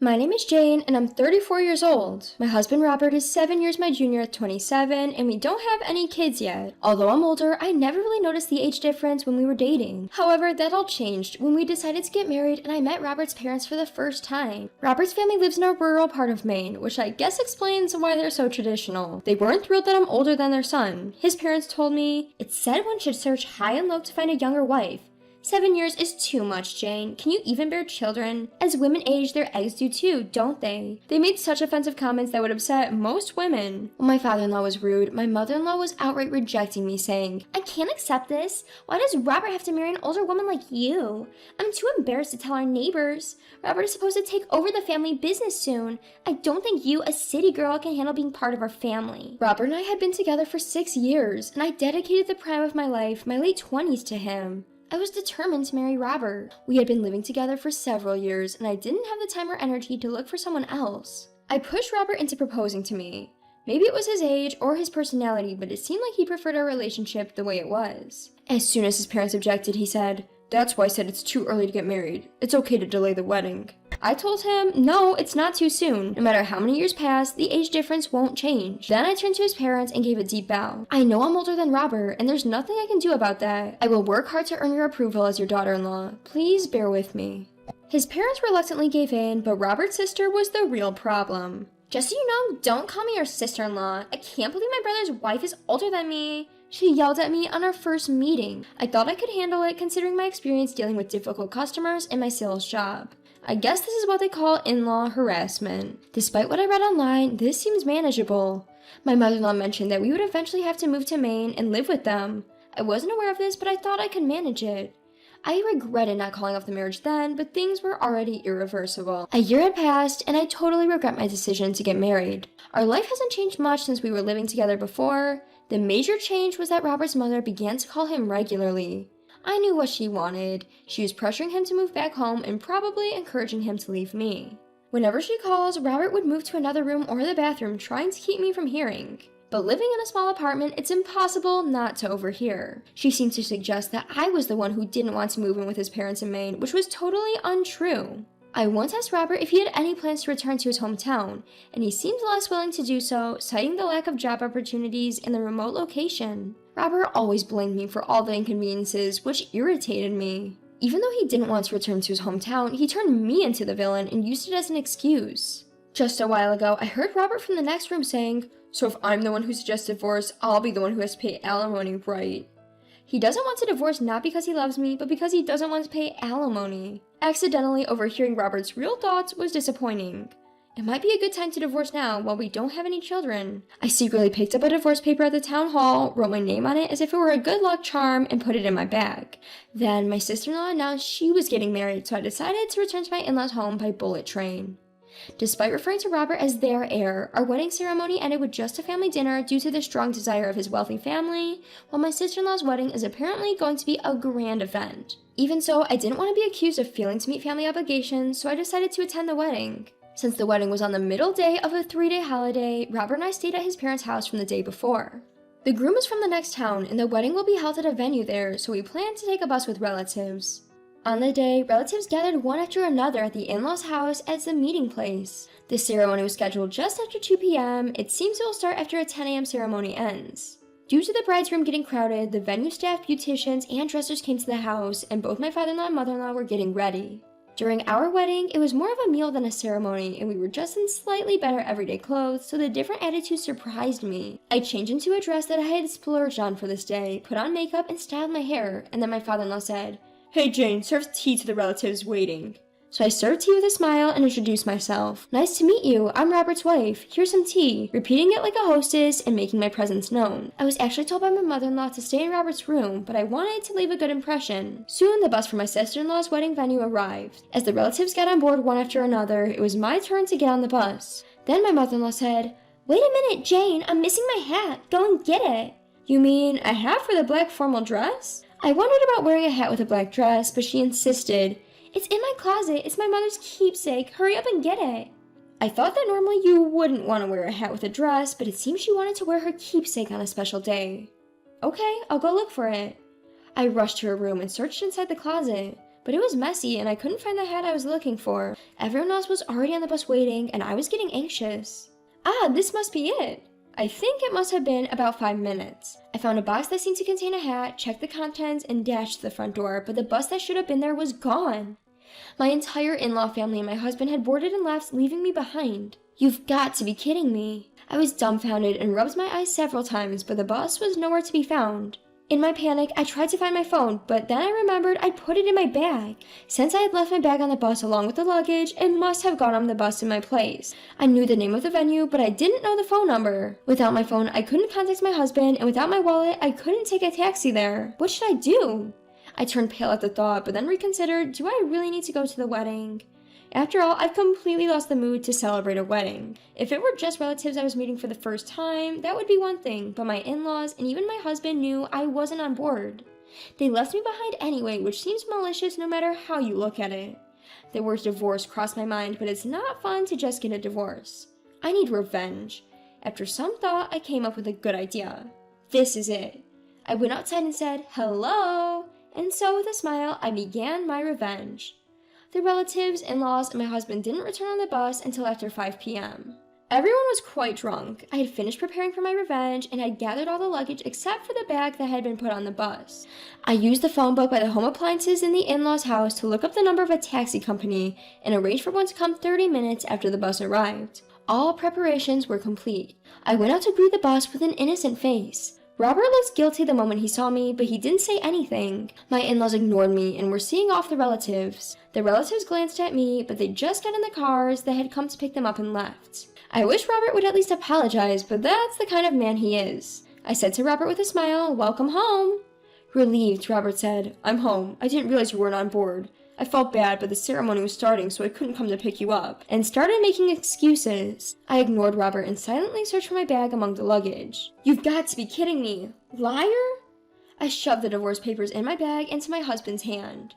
My name is Jane, and I'm 34 years old. My husband Robert is 7 years my junior at 27, and we don't have any kids yet. Although I'm older, I never really noticed the age difference when we were dating. However, that all changed when we decided to get married and I met Robert's parents for the first time. Robert's family lives in a rural part of Maine, which I guess explains why they're so traditional. They weren't thrilled that I'm older than their son. His parents told me, "It's said one should search high and low to find a younger wife. 7 years is too much, Jane. Can you even bear children? As women age, their eggs do too, don't they?" They made such offensive comments that would upset most women. When my father-in-law was rude, my mother-in-law was outright rejecting me, saying, "I can't accept this. Why does Robert have to marry an older woman like you? I'm too embarrassed to tell our neighbors. Robert is supposed to take over the family business soon. I don't think you, a city girl, can handle being part of our family." Robert and I had been together for 6 years, and I dedicated the prime of my life, my late 20s, to him. I was determined to marry Robert. We had been living together for several years, and I didn't have the time or energy to look for someone else. I pushed Robert into proposing to me. Maybe it was his age or his personality, but it seemed like he preferred our relationship the way it was. As soon as his parents objected, he said, "That's why I said it's too early to get married. It's okay to delay the wedding." I told him, no, it's not too soon. No matter how many years pass, the age difference won't change. Then I turned to his parents and gave a deep bow. "I know I'm older than Robert, and there's nothing I can do about that. I will work hard to earn your approval as your daughter-in-law. Please bear with me." His parents reluctantly gave in, but Robert's sister was the real problem. "Just so you know, don't call me your sister-in-law. I can't believe my brother's wife is older than me," she yelled at me on our first meeting. I thought I could handle it considering my experience dealing with difficult customers in my sales job. I guess this is what they call in-law harassment. Despite what I read online, this seems manageable. My mother-in-law mentioned that we would eventually have to move to Maine and live with them. I wasn't aware of this, but I thought I could manage it. I regretted not calling off the marriage then, but things were already irreversible. A year had passed, and I totally regret my decision to get married. Our life hasn't changed much since we were living together before. The major change was that Robert's mother began to call him regularly. I knew what she wanted. She was pressuring him to move back home and probably encouraging him to leave me. Whenever she calls, Robert would move to another room or the bathroom, trying to keep me from hearing. But living in a small apartment, it's impossible not to overhear. She seemed to suggest that I was the one who didn't want to move in with his parents in Maine, which was totally untrue. I once asked Robert if he had any plans to return to his hometown, and he seemed less willing to do so, citing the lack of job opportunities in the remote location. Robert always blamed me for all the inconveniences, which irritated me. Even though he didn't want to return to his hometown, he turned me into the villain and used it as an excuse. Just a while ago, I heard Robert from the next room saying, "So if I'm the one who suggests divorce, I'll be the one who has to pay alimony, right?" He doesn't want to divorce not because he loves me, but because he doesn't want to pay alimony. Accidentally overhearing Robert's real thoughts was disappointing. It might be a good time to divorce now while we don't have any children. I secretly picked up a divorce paper at the town hall, wrote my name on it as if it were a good luck charm, and put it in my bag. Then my sister-in-law announced she was getting married, so I decided to return to my in-laws' home by bullet train. Despite referring to Robert as their heir, our wedding ceremony ended with just a family dinner due to the strong desire of his wealthy family, while my sister-in-law's wedding is apparently going to be a grand event. Even so, I didn't want to be accused of failing to meet family obligations, so I decided to attend the wedding. Since the wedding was on the middle day of a 3-day holiday, Robert and I stayed at his parents' house from the day before. The groom is from the next town, and the wedding will be held at a venue there, so we planned to take a bus with relatives. On the day, relatives gathered one after another at the in-laws' house as the meeting place. The ceremony was scheduled just after 2 p.m. It seems it will start after a 10 a.m. ceremony ends. Due to the bride's room getting crowded, the venue staff, beauticians, and dressers came to the house, and both my father-in-law and mother-in-law were getting ready. During our wedding, it was more of a meal than a ceremony, and we were dressed in slightly better everyday clothes, so the different attitudes surprised me. I changed into a dress that I had splurged on for this day, put on makeup, and styled my hair, and then my father-in-law said, "Hey Jane, serve tea to the relatives waiting." So I served tea with a smile and introduced myself. "Nice to meet you, I'm Robert's wife. Here's some tea," repeating it like a hostess and making my presence known. I was actually told by my mother-in-law to stay in Robert's room, but I wanted to leave a good impression. Soon, the bus for my sister-in-law's wedding venue arrived. As the relatives got on board one after another, it was my turn to get on the bus. Then my mother-in-law said, "Wait a minute, Jane, I'm missing my hat. Go and get it." "You mean a hat for the black formal dress?" I wondered about wearing a hat with a black dress, but she insisted, "It's in my closet. It's my mother's keepsake. Hurry up and get it." I thought that normally you wouldn't want to wear a hat with a dress, but it seemed she wanted to wear her keepsake on a special day. "Okay, I'll go look for it." I rushed to her room and searched inside the closet. But it was messy and I couldn't find the hat I was looking for. Everyone else was already on the bus waiting and I was getting anxious. This must be it. I think it must have been about 5 minutes. I found a box that seemed to contain a hat, checked the contents, and dashed to the front door, but the bus that should have been there was gone. My entire in-law family and my husband had boarded and left, leaving me behind. You've got to be kidding me. I was dumbfounded and rubbed my eyes several times, but the bus was nowhere to be found. In my panic, I tried to find my phone, but then I remembered I'd put it in my bag. Since I had left my bag on the bus along with the luggage, it must have gone on the bus in my place. I knew the name of the venue, but I didn't know the phone number. Without my phone, I couldn't contact my husband, and without my wallet, I couldn't take a taxi there. What should I do? I turned pale at the thought, but then reconsidered, do I really need to go to the wedding? After all, I've completely lost the mood to celebrate a wedding. If it were just relatives I was meeting for the first time, that would be one thing, but my in-laws and even my husband knew I wasn't on board. They left me behind anyway, which seems malicious no matter how you look at it. The word divorce crossed my mind, but it's not fun to just get a divorce. I need revenge. After some thought, I came up with a good idea. This is it. I went outside and said, "Hello!" And so with a smile, I began my revenge. The relatives, in-laws, and my husband didn't return on the bus until after 5 p.m. Everyone was quite drunk. I had finished preparing for my revenge and had gathered all the luggage except for the bag that had been put on the bus. I used the phone book by the home appliances in the in-laws' house to look up the number of a taxi company and arrange for one to come 30 minutes after the bus arrived. All preparations were complete. I went out to greet the bus with an innocent face. Robert looked guilty the moment he saw me, but he didn't say anything. My in-laws ignored me and were seeing off the relatives. The relatives glanced at me, but they just got in the cars that had come to pick them up and left. I wish Robert would at least apologize, but that's the kind of man he is. I said to Robert with a smile, "Welcome home." Relieved, Robert said, "I'm home. I didn't realize you weren't on board. I felt bad, but the ceremony was starting, so I couldn't come to pick you up," and started making excuses. I ignored Robert and silently searched for my bag among the luggage. "You've got to be kidding me! Liar!" I shoved the divorce papers in my bag into my husband's hand.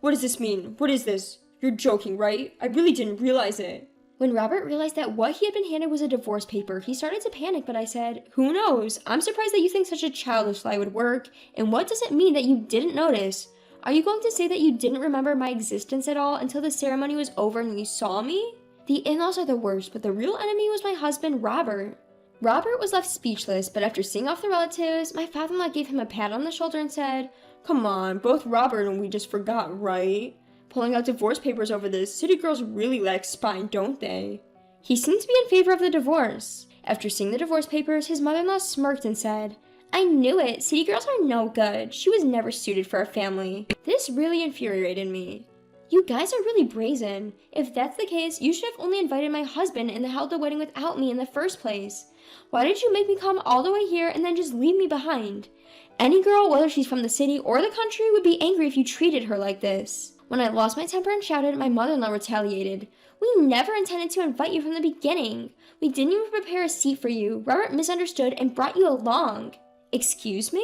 What does this mean? What is this? You're joking, right? I really didn't realize it." When Robert realized that what he had been handed was a divorce paper, he started to panic, but I said, "Who knows? I'm surprised that you think such a childish lie would work, and what does it mean that you didn't notice? Are you going to say that you didn't remember my existence at all until the ceremony was over and you saw me?" The in-laws are the worst, but the real enemy was my husband, Robert. Robert was left speechless, but after seeing off the relatives, my father-in-law gave him a pat on the shoulder and said, "Come on, both Robert and we just forgot, right? Pulling out divorce papers over this, city girls really lack spine, don't they?" He seemed to be in favor of the divorce. After seeing the divorce papers, his mother-in-law smirked and said, "I knew it. City girls are no good. She was never suited for a family." This really infuriated me. You guys are really brazen. If that's the case, you should have only invited my husband and held the wedding without me in the first place. Why did you make me come all the way here and then just leave me behind? Any girl, whether she's from the city or the country, would be angry if you treated her like this. When I lost my temper and shouted, my mother-in-law retaliated. "We never intended to invite you from the beginning. We didn't even prepare a seat for you. Robert misunderstood and brought you along." Excuse me?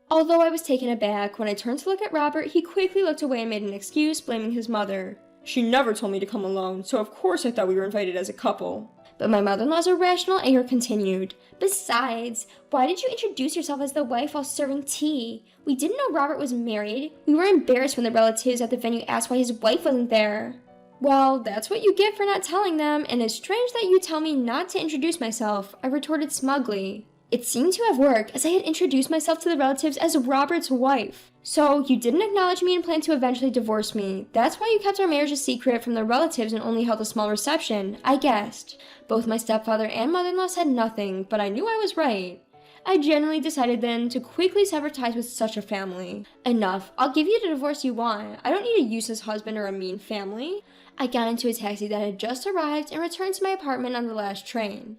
Although I was taken aback, when I turned to look at Robert, he quickly looked away and made an excuse, blaming his mother. "She never told me to come alone, so of course I thought we were invited as a couple." But my mother-in-law's irrational anger continued. "Besides, why did you introduce yourself as the wife while serving tea? We didn't know Robert was married. We were embarrassed when the relatives at the venue asked why his wife wasn't there." "Well, that's what you get for not telling them, and it's strange that you tell me not to introduce myself," I retorted smugly. It seemed to have worked, as I had introduced myself to the relatives as Robert's wife. "So, you didn't acknowledge me and plan to eventually divorce me. That's why you kept our marriage a secret from the relatives and only held a small reception," I guessed. Both my stepfather and mother-in-law said nothing, but I knew I was right. I generally decided then to quickly sever ties with such a family. "Enough. I'll give you the divorce you want. I don't need a useless husband or a mean family." I got into a taxi that had just arrived and returned to my apartment on the last train.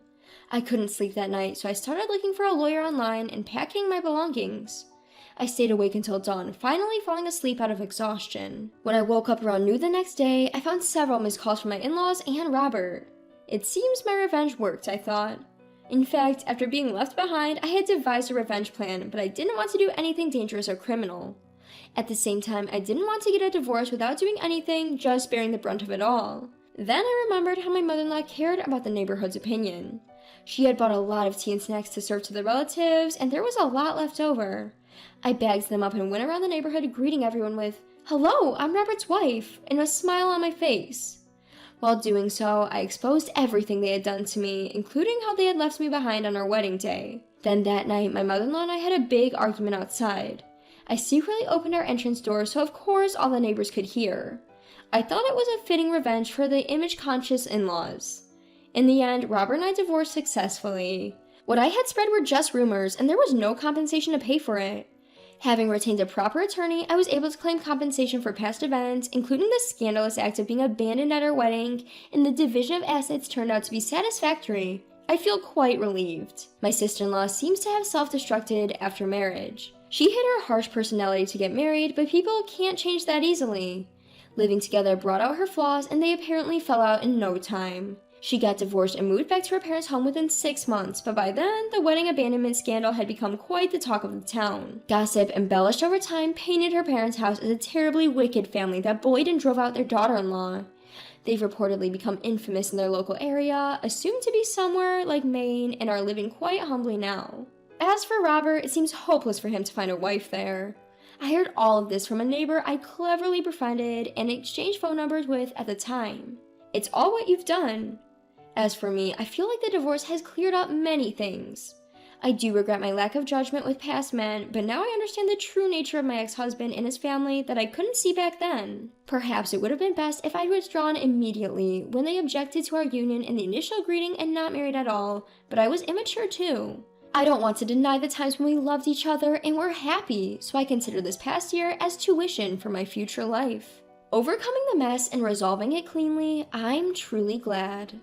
I couldn't sleep that night, so I started looking for a lawyer online and packing my belongings. I stayed awake until dawn, finally falling asleep out of exhaustion. When I woke up around noon the next day, I found several missed calls from my in-laws and Robert. It seems my revenge worked, I thought. In fact, after being left behind, I had devised a revenge plan, but I didn't want to do anything dangerous or criminal. At the same time, I didn't want to get a divorce without doing anything, just bearing the brunt of it all. Then I remembered how my mother-in-law cared about the neighborhood's opinion. She had bought a lot of tea and snacks to serve to the relatives, and there was a lot left over. I bagged them up and went around the neighborhood greeting everyone with, "Hello, I'm Robert's wife," and a smile on my face. While doing so, I exposed everything they had done to me, including how they had left me behind on our wedding day. Then that night, my mother-in-law and I had a big argument outside. I secretly opened our entrance door so of course all the neighbors could hear. I thought it was a fitting revenge for the image-conscious in-laws. In the end, Robert and I divorced successfully. What I had spread were just rumors, and there was no compensation to pay for it. Having retained a proper attorney, I was able to claim compensation for past events, including the scandalous act of being abandoned at our wedding, and the division of assets turned out to be satisfactory. I feel quite relieved. My sister-in-law seems to have self-destructed after marriage. She hid her harsh personality to get married, but people can't change that easily. Living together brought out her flaws, and they apparently fell out in no time. She got divorced and moved back to her parents' home within 6 months, but by then, the wedding abandonment scandal had become quite the talk of the town. Gossip, embellished over time, painted her parents' house as a terribly wicked family that bullied and drove out their daughter-in-law. They've reportedly become infamous in their local area, assumed to be somewhere like Maine, and are living quite humbly now. As for Robert, it seems hopeless for him to find a wife there. I heard all of this from a neighbor I cleverly befriended and exchanged phone numbers with at the time. It's all what you've done. As for me, I feel like the divorce has cleared up many things. I do regret my lack of judgment with past men, but now I understand the true nature of my ex-husband and his family that I couldn't see back then. Perhaps it would have been best if I'd withdrawn immediately when they objected to our union in the initial greeting and not married at all, but I was immature too. I don't want to deny the times when we loved each other and were happy, so I consider this past year as tuition for my future life. Overcoming the mess and resolving it cleanly, I'm truly glad.